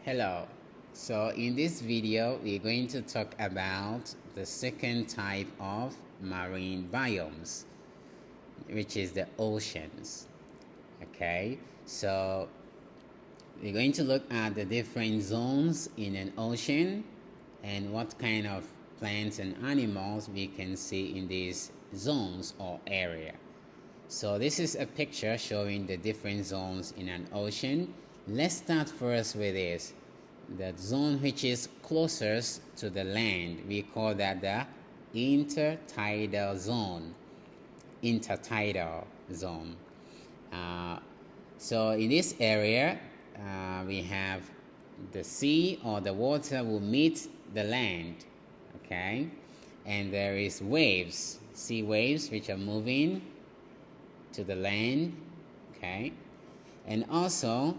Hello. So in this video, we're going to talk about the second type of marine biomes, which is the oceans. Okay, so we're going to look at the different zones in an ocean and what kind of plants and animals we can see in these zones or area. So this is a picture showing the different zones in an ocean. Let's start first with this. The zone which is closest to the land, we call that the intertidal zone. Intertidal zone. So in this area, we have the sea or the water will meet the land, okay? And there is waves, sea waves, which are moving to the land, okay? And also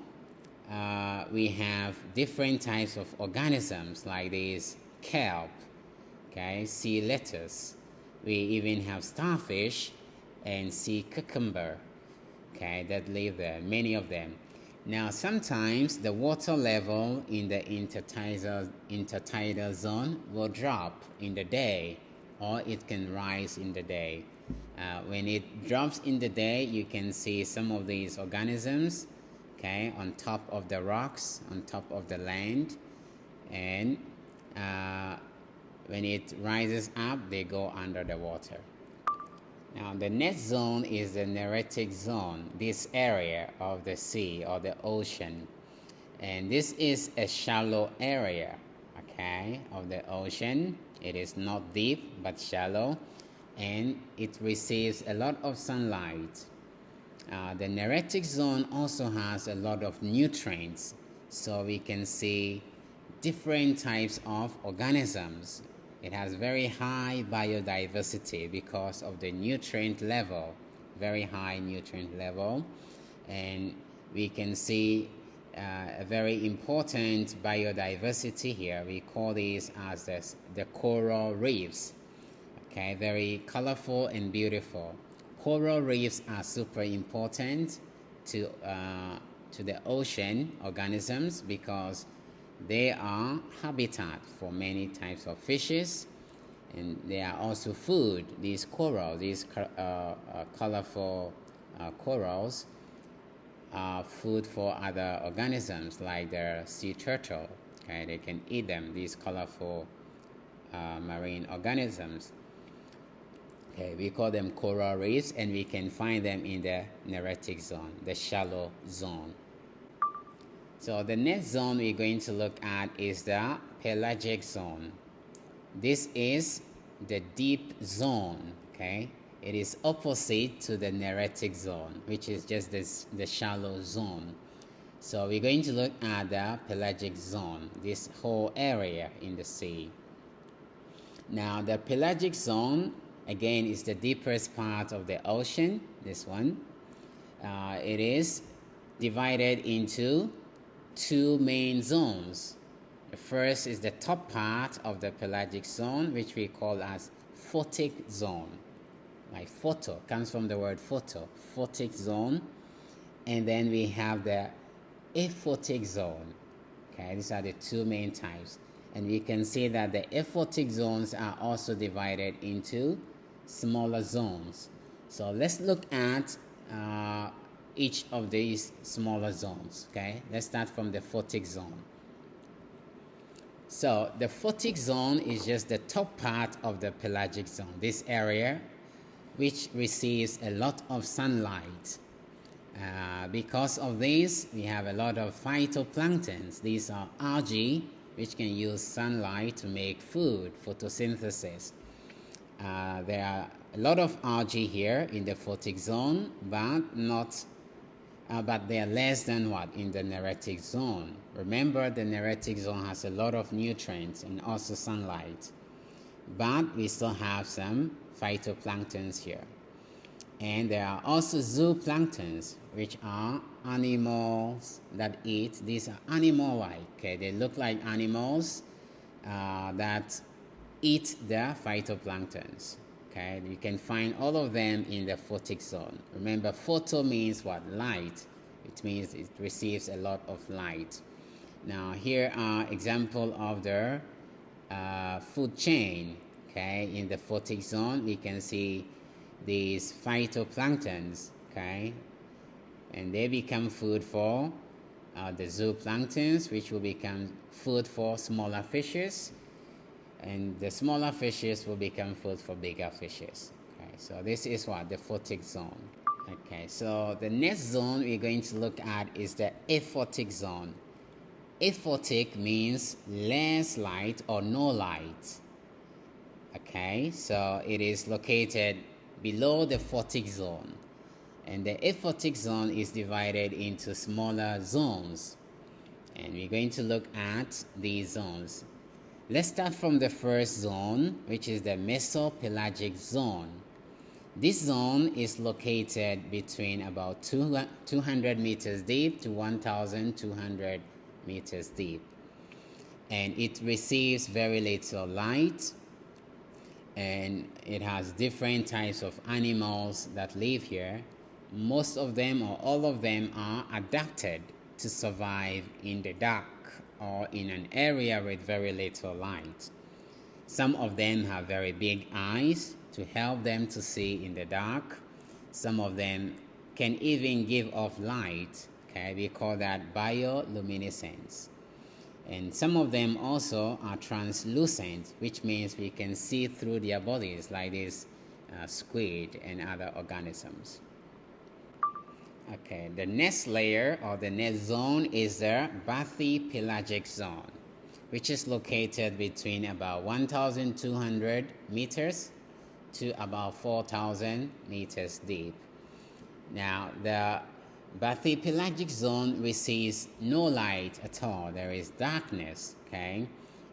we have different types of organisms like this kelp, okay, sea lettuce. We even have starfish and sea cucumber, okay, that live there, many of them. Now sometimes the water level in the intertidal zone will drop in the day, or it can rise in the day. When it drops in the day, you can see some of these organisms, okay, on top of the rocks, on top of the land, and when it rises up, they go under the water. Now the next zone is the neritic zone, this area of the sea or the ocean, and this is a shallow area, okay, of the ocean. It is not deep but shallow, and it receives a lot of sunlight. The neritic zone also has a lot of nutrients, so we can see different types of organisms. It has very high biodiversity because of the nutrient level, very high nutrient level, and we can see a very important biodiversity here. We call these as the coral reefs, okay, very colorful and beautiful. Coral reefs are super important to the ocean organisms because they are habitat for many types of fishes, and they are also food. These corals, these colorful corals, are food for other organisms like the sea turtle. Okay, they can eat them. These colorful marine organisms. Okay, we call them coral reefs, and we can find them in the neritic zone, the shallow zone. So the next zone we're going to look at is the pelagic zone. This is the deep zone, okay? It is opposite to the neritic zone, which is just the shallow zone. So we're going to look at the pelagic zone, this whole area in the sea. Now the pelagic zone, again, is the deepest part of the ocean, this one. It is divided into two main zones. The first is the top part of the pelagic zone, which we call as photic zone. Like photo comes from the word photo, photic zone. And then we have the aphotic zone. Okay, these are the two main types. And we can see that the aphotic zones are also divided into smaller zones. So let's look at each of these smaller zones. Okay, let's start from the photic zone. So the photic zone is just the top part of the pelagic zone, this area which receives a lot of sunlight. Because of this, we have a lot of phytoplanktons. These are algae which can use sunlight to make food, photosynthesis. There are a lot of algae here in the photic zone, but they are less than what in the neritic zone. Remember, the neritic zone has a lot of nutrients and also sunlight, but we still have some phytoplanktons here. And there are also zooplanktons, which are animals that eat. These are animal-like. Okay, they look like animals that eat the phytoplanktons. Okay, you can find all of them in the photic zone. Remember, photo means what? Light. It means it receives a lot of light. Now here are example of the food chain. Okay, in the photic zone we can see these phytoplanktons. Okay, and they become food for the zooplanktons, which will become food for smaller fishes, and the smaller fishes will become food for bigger fishes. Okay, so this is what the photic zone. Okay, so the next zone we're going to look at is the aphotic zone. Aphotic means less light or no light. Okay, so it is located below the photic zone, and the aphotic zone is divided into smaller zones, and we're going to look at these zones. Let's start from the first zone, which is the mesopelagic zone. This zone is located between about 200 meters deep to 1,200 meters deep, and it receives very little light, and it has different types of animals that live here. Most of them or all of them are adapted to survive in the dark or in an area with very little light. Some of them have very big eyes to help them to see in the dark. Some of them can even give off light. Okay, we call that bioluminescence. And some of them also are translucent, which means we can see through their bodies, like this squid and other organisms. Okay, the next layer or the next zone is the bathypelagic zone, which is located between about 1,200 meters to about 4,000 meters deep. Now, the bathypelagic zone receives no light at all. There is darkness, okay?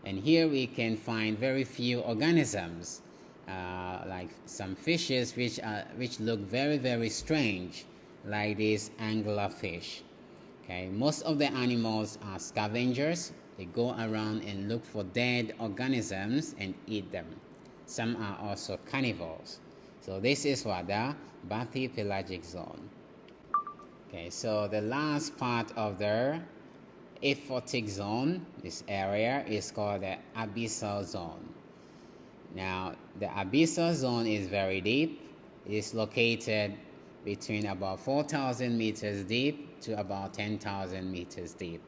And here we can find very few organisms, like some fishes which look very, very strange, like this anglerfish. Okay, most of the animals are scavengers. They go around and look for dead organisms and eat them. Some are also carnivores. So this is what the bathypelagic zone. Okay, so the last part of the aphotic zone, this area, is called the abyssal zone. Now, the abyssal zone is very deep. It is located between about 4,000 meters deep to about 10,000 meters deep.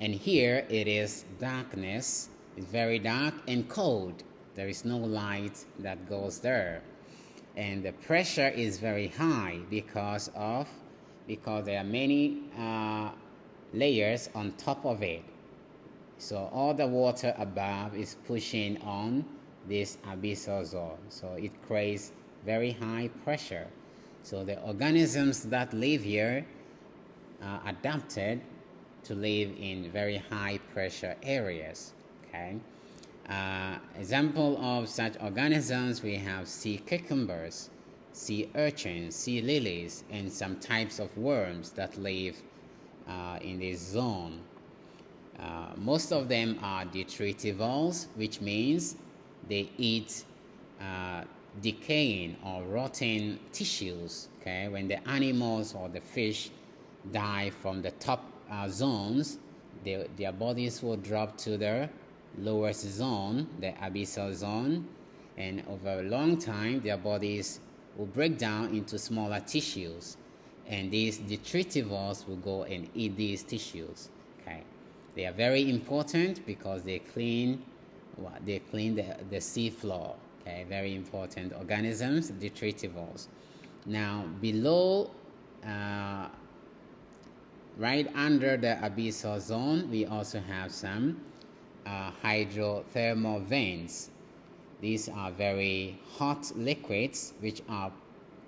And here it is darkness. It's very dark and cold. There is no light that goes there. And the pressure is very high because there are many layers on top of it. So all the water above is pushing on this abyssal zone. So it creates very high pressure. So the organisms that live here are adapted to live in very high pressure areas. Okay. Example of such organisms, we have sea cucumbers, sea urchins, sea lilies, and some types of worms that live in this zone. Most of them are detritivores, which means they eat decaying or rotten tissues. Okay, when the animals or the fish die from the top zones, their bodies will drop to the lowest zone, the abyssal zone, and over a long time their bodies will break down into smaller tissues, and these detritivores will go and eat these tissues. Okay, they are very important because they clean the sea floor. Okay, very important organisms, detritivores. Now below, right under the abyssal zone, we also have some hydrothermal vents. These are very hot liquids which are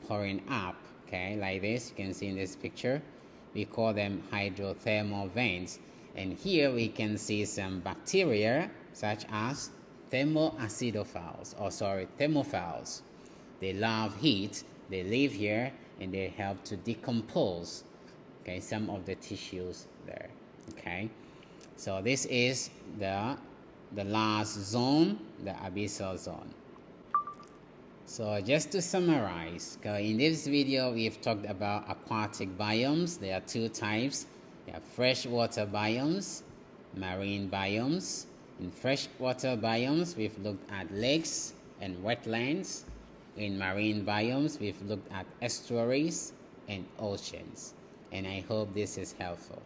pouring up, okay, like this. You can see in this picture. We call them hydrothermal vents. And here we can see some bacteria such as thermophiles. They love heat. They live here and they help to decompose, okay, some of the tissues there. Okay, so this is the last zone, the abyssal zone. So just to summarize, in this video we've talked about aquatic biomes. There are two types. There are freshwater biomes marine biomes. In freshwater biomes, we've looked at lakes and wetlands. In marine biomes, we've looked at estuaries and oceans. And I hope this is helpful.